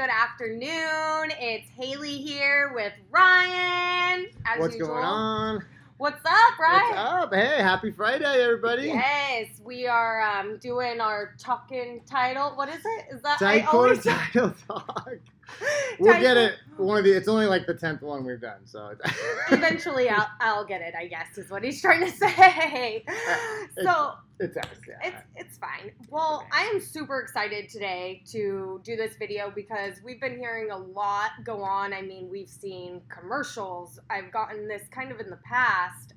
good afternoon. It's Haley here with Ryan. What's going on? What's up, Ryan? What's up? Hey, happy Friday, everybody. Yes, we are doing our talking title. What is it? Is that Ticor Title talk. We'll get it. It's only like the 10th one we've done, so eventually I'll get it, I guess, is what he's trying to say. It's fine. Well, I am super excited today to do this video because we've been hearing a lot go on. I mean, we've seen commercials. I've gotten this kind of in the past,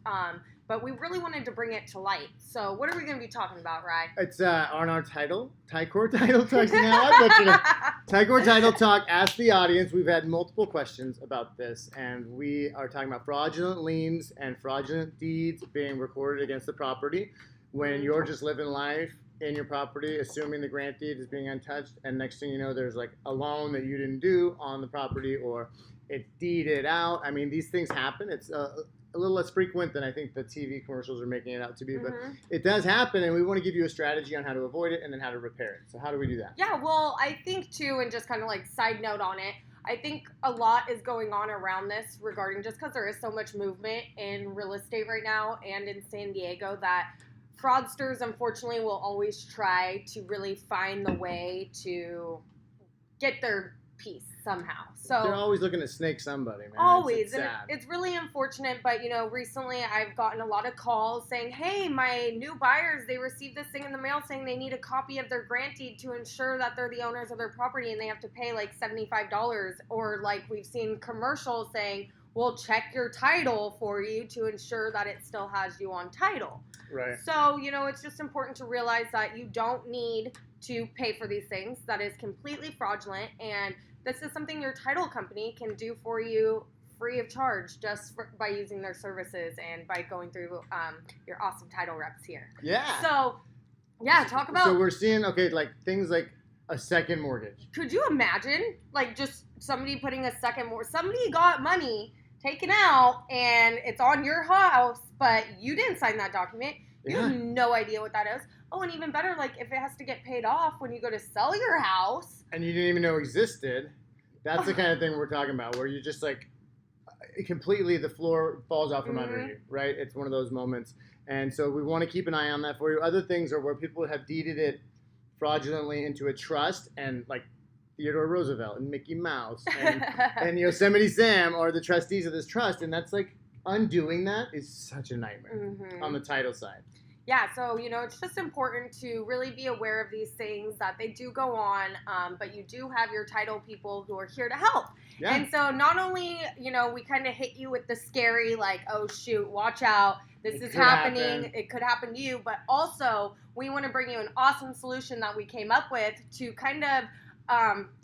but we really wanted to bring it to light. So what are we going to be talking about, Ryan? It's on our title, Ticor Title Talk. Now I butchered it. Ticor Title Talk. Ask the audience. We've had multiple questions about this, and we are talking about fraudulent liens and fraudulent deeds being recorded against the property when you're just living life in your property, assuming the grant deed is being untouched, and next thing you know, there's like a loan that you didn't do on the property, or it's deeded out. I mean, these things happen. It's a little less frequent than I think the TV commercials are making it out to be, but it does happen, and we want to give you a strategy on how to avoid it and then how to repair it. So how do we do that? Yeah, well, I think too, and just kind of like side note on it, I think a lot is going on around this regarding, just because there is so much movement in real estate right now and in San Diego, that fraudsters, unfortunately, will always try to really find the way to get their piece somehow. So they're always looking to snake somebody, man. Always. It's and it's really unfortunate, but, you know, recently I've gotten a lot of calls saying, hey, my new buyers, they received this thing in the mail saying they need a copy of their grant deed to ensure that they're the owners of their property, and they have to pay like $75. Or like we've seen commercials saying, we'll check your title for you to ensure that it still has you on title. Right. So, you know, it's just important to realize that you don't need to pay for these things. That is completely fraudulent, and this is something your title company can do for you free of charge just by using their services and by going through your awesome title reps here. Yeah. So, yeah, talk about... So we're seeing, like things like a second mortgage. Could you imagine, like, just somebody putting a second mortgage? Somebody got money taken out, and it's on your house, but you didn't sign that document. You have no idea what that is. Oh, and even better, like, if it has to get paid off when you go to sell your house. And you didn't even know existed. That's the kind of thing we're talking about, where you just, like, completely the floor falls out from under you, right? It's one of those moments. And so we want to keep an eye on that for you. Other things are where people have deeded it fraudulently into a trust, and, like, Theodore Roosevelt and Mickey Mouse and Yosemite Sam are the trustees of this trust, and that's like undoing that is such a nightmare on the title side. Yeah, so, you know, it's just important to really be aware of these things, that they do go on, but you do have your title people who are here to help. Yeah. And so not only, you know, we kind of hit you with the scary, like, oh, shoot, watch out, this is happening, it could happen to you, but also we want to bring you an awesome solution that we came up with to kind of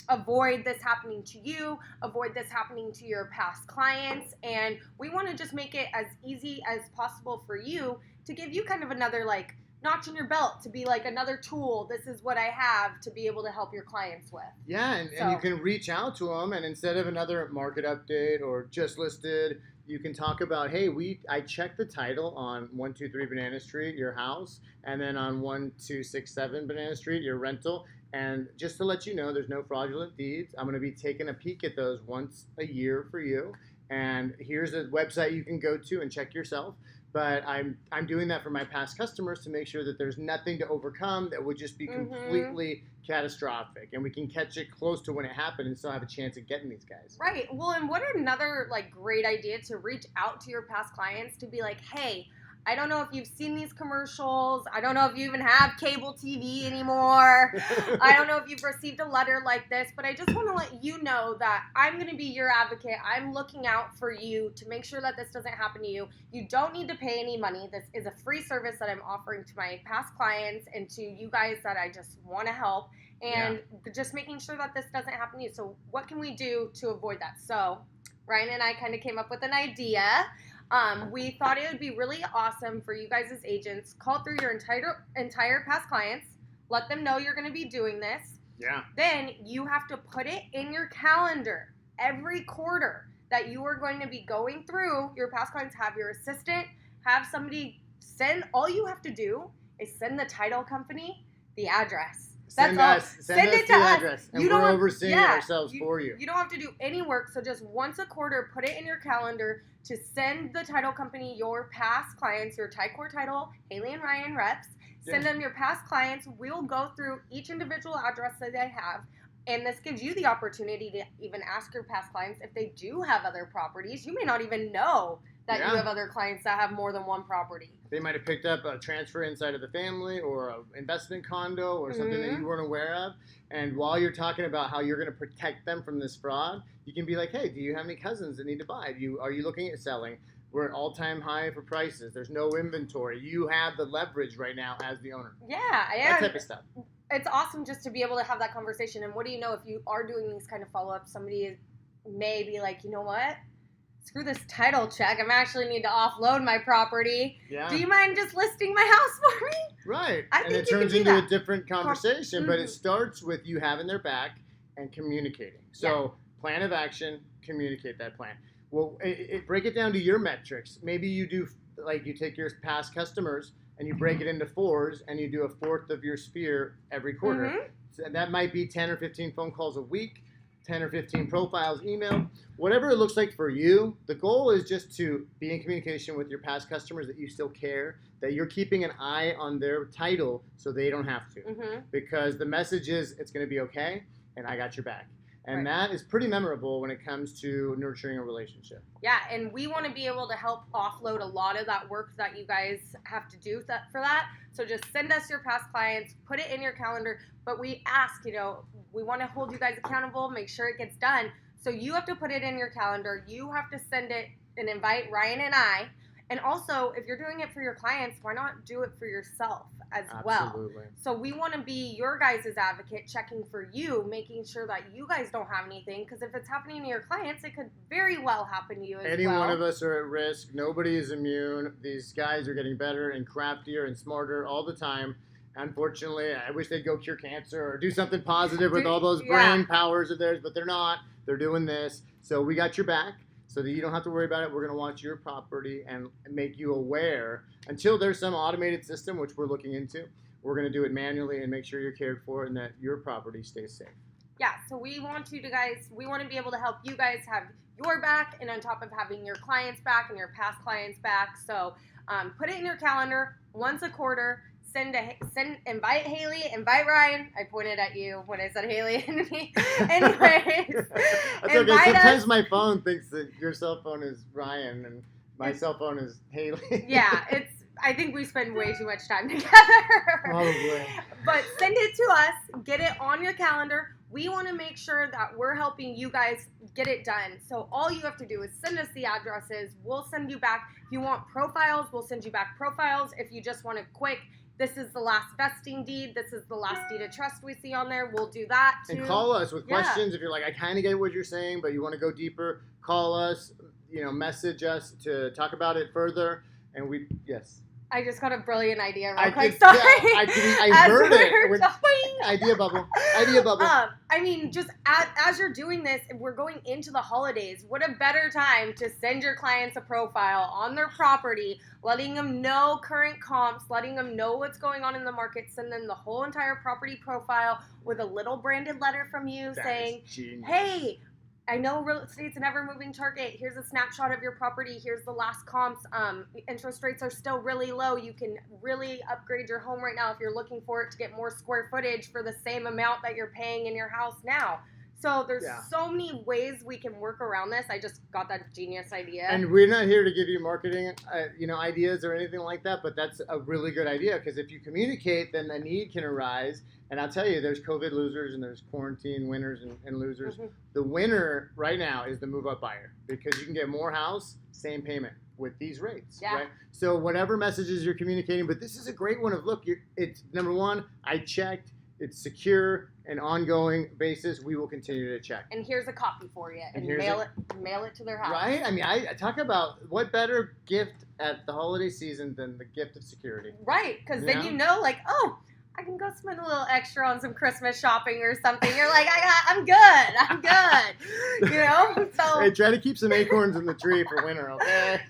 avoid this happening to you, avoid this happening to your past clients, and we want to just make it as easy as possible for you to give you kind of another, like, notch in your belt, to be like another tool. This is what I have to be able to help your clients with. Yeah, and you can reach out to them, and instead of another market update or just listed, you can talk about, hey, I checked the title on 123 Banana Street, your house, and then on 1267 Banana Street, your rental. And just to let you know, there's no fraudulent deeds. I'm going to be taking a peek at those once a year for you. And here's a website you can go to and check yourself. But I'm doing that for my past customers to make sure that there's nothing to overcome that would just be completely catastrophic. And we can catch it close to when it happened and still have a chance at getting these guys. Right. Well, and what another, like, great idea to reach out to your past clients to be like, hey, I don't know if you've seen these commercials. I don't know if you even have cable TV anymore. I don't know if you've received a letter like this, but I just want to let you know that I'm going to be your advocate. I'm looking out for you to make sure that this doesn't happen to you. You don't need to pay any money. This is a free service that I'm offering to my past clients and to you guys that I just want to help, and just making sure that this doesn't happen to you. So what can we do to avoid that? So Ryan and I kind of came up with an idea. We thought it would be really awesome for you guys as agents. Call through your entire past clients. Let them know you're going to be doing this. Yeah. Then you have to put it in your calendar every quarter that you are going to be going through your past clients. Have your assistant, have somebody send. All you have to do is send the title company the address. That's all. Send it to the us. address, and we're overseeing it ourselves for you. You don't have to do any work, so just once a quarter, put it in your calendar to send the title company your past clients, your Ticor Title, Haley and Ryan reps. Send them your past clients. We'll go through each individual address that they have. And this gives you the opportunity to even ask your past clients if they do have other properties. You may not even know that you have other clients that have more than one property. They might have picked up a transfer inside of the family or an investment condo or something that you weren't aware of. And while you're talking about how you're going to protect them from this fraud, you can be like, hey, do you have any cousins that need to buy? Are you looking at selling? We're at all-time high for prices. There's no inventory. You have the leverage right now as the owner. Yeah. That type of stuff. It's awesome just to be able to have that conversation. And what do you know, if you are doing these kind of follow-ups, somebody may be like, you know what? Screw this title check. I actually need to offload my property. Yeah. Do you mind just listing my house for me? Right. And it turns into a different conversation, but it starts with you having their back and communicating. So plan of action, communicate that plan. Well, break it down to your metrics. Maybe you do, like you take your past customers and you break it into fours and you do a fourth of your sphere every quarter. So that might be 10 or 15 phone calls a week, 10 or 15 profiles, email, whatever it looks like for you. The goal is just to be in communication with your past customers, that you still care, that you're keeping an eye on their title so they don't have to. Because the message is, it's going to be okay and I got your back. And that is pretty memorable when it comes to nurturing a relationship. Yeah, and we want to be able to help offload a lot of that work that you guys have to do for that. So just send us your past clients, put it in your calendar. But we ask, we want to hold you guys accountable, make sure it gets done. So you have to put it in your calendar. You have to send it and invite Ryan and I. And also, if you're doing it for your clients, why not do it for yourself as well? So we want to be your guys' advocate, checking for you, making sure that you guys don't have anything. Because if it's happening to your clients, it could very well happen to you as well. Any one of us are at risk. Nobody is immune. These guys are getting better and craftier and smarter all the time. Unfortunately, I wish they'd go cure cancer or do something positive with all those brain powers of theirs, but they're not. They're doing this. So we got your back. So that you don't have to worry about it. We're going to watch your property and make you aware. Until there's some automated system, which we're looking into, we're going to do it manually and make sure you're cared for and that your property stays safe. Yeah, so we want to be able to help you guys have your back, and on top of having your clients back and your past clients back. So put it in your calendar once a quarter. Invite Haley, invite Ryan. I pointed at you when I said Haley and me. Anyways. That's okay. Sometimes my phone thinks that your cell phone is Ryan and my cell phone is Haley. Yeah, I think we spend way too much time together. Probably. But send it to us. Get it on your calendar. We want to make sure that we're helping you guys get it done. So all you have to do is send us the addresses. We'll send you back. If you want profiles, we'll send you back profiles. If you just want a quick, this is the last vesting deed, this is the last deed of trust we see on there, we'll do that too. And call us with questions. If you're like, I kind of get what you're saying, but you want to go deeper, call us, message us to talk about it further. And I just got a brilliant idea real quick. Sorry. Yeah, I heard it. Idea bubble. Just as you're doing this, we're going into the holidays. What a better time to send your clients a profile on their property, letting them know current comps, letting them know what's going on in the market, send them the whole entire property profile with a little branded letter from you saying, hey, I know real estate's an ever-moving target. Here's a snapshot of your property. Here's the last comps. Interest rates are still really low. You can really upgrade your home right now if you're looking for it to get more square footage for the same amount that you're paying in your house now. So there's so many ways we can work around this. I just got that genius idea. And we're not here to give you marketing, ideas or anything like that. But that's a really good idea, because if you communicate, then the need can arise. And I'll tell you, there's COVID losers and there's quarantine winners and losers. The winner right now is the move-up buyer, because you can get more house, same payment with these rates. Right? So whatever messages you're communicating, but this is a great one of, look, it's number one, I checked. It's secure and ongoing basis. We will continue to check. And here's a copy for you, and mail it to their house. Right? I mean, I talk about what better gift at the holiday season than the gift of security. Right, because then I can go spend a little extra on some Christmas shopping or something. You're like, I'm good. So hey, try to keep some acorns in the tree for winter, okay?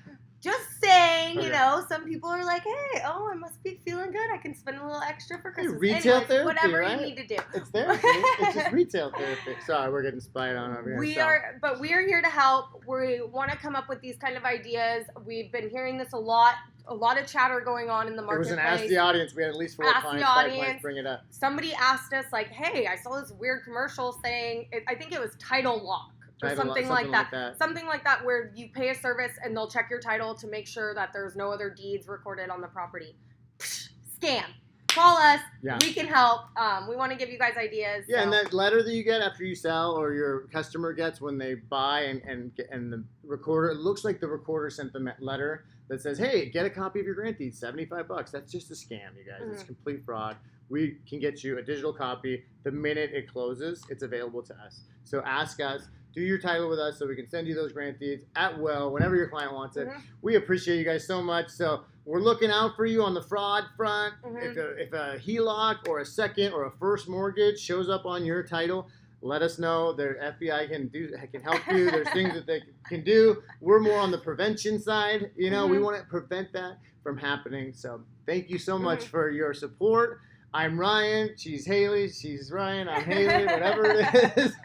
Just saying, Okay. you know, some people are like, hey, I must be feeling good. I can spend a little extra for Christmas. Retail Anyways, therapy, whatever right? you need to do. It's therapy. It's just retail therapy. Sorry, we're getting spied on over here. But we are here to help. We want to come up with these kind of ideas. We've been hearing this a lot of chatter going on in the It was marketplace. an Ask the Audience. We had at least 4 Ask clients, the 5 audience. clients bring it up. Somebody asked us, like, hey, I saw this weird commercial saying, I think it was title lock. Or something like that. Something like that, where you pay a service and they'll check your title to make sure that there's no other deeds recorded on the property. Scam. Call us. Yeah. We can help. We want to give you guys ideas. Yeah, so. And that letter that you get after you sell, or your customer gets when they buy, and the recorder, it looks like the recorder sent them a letter that says, hey, get a copy of your grant deed, $75. That's just a scam, you guys. It's complete fraud. We can get you a digital copy. The minute it closes, it's available to us. So ask us. Do your title with us so we can send you those grant deeds at will, whenever your client wants it. We appreciate you guys so much. So we're looking out for you on the fraud front. If a HELOC or a second or a first mortgage shows up on your title, let us know. The FBI can help you. There's things that they can do. We're more on the prevention side. You know, we want to prevent that from happening. So thank you so much for your support. I'm Ryan, she's Haley, she's Ryan, I'm Haley, whatever it is.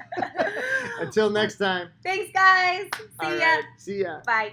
Until next time. Thanks, guys. See ya. See ya. Bye.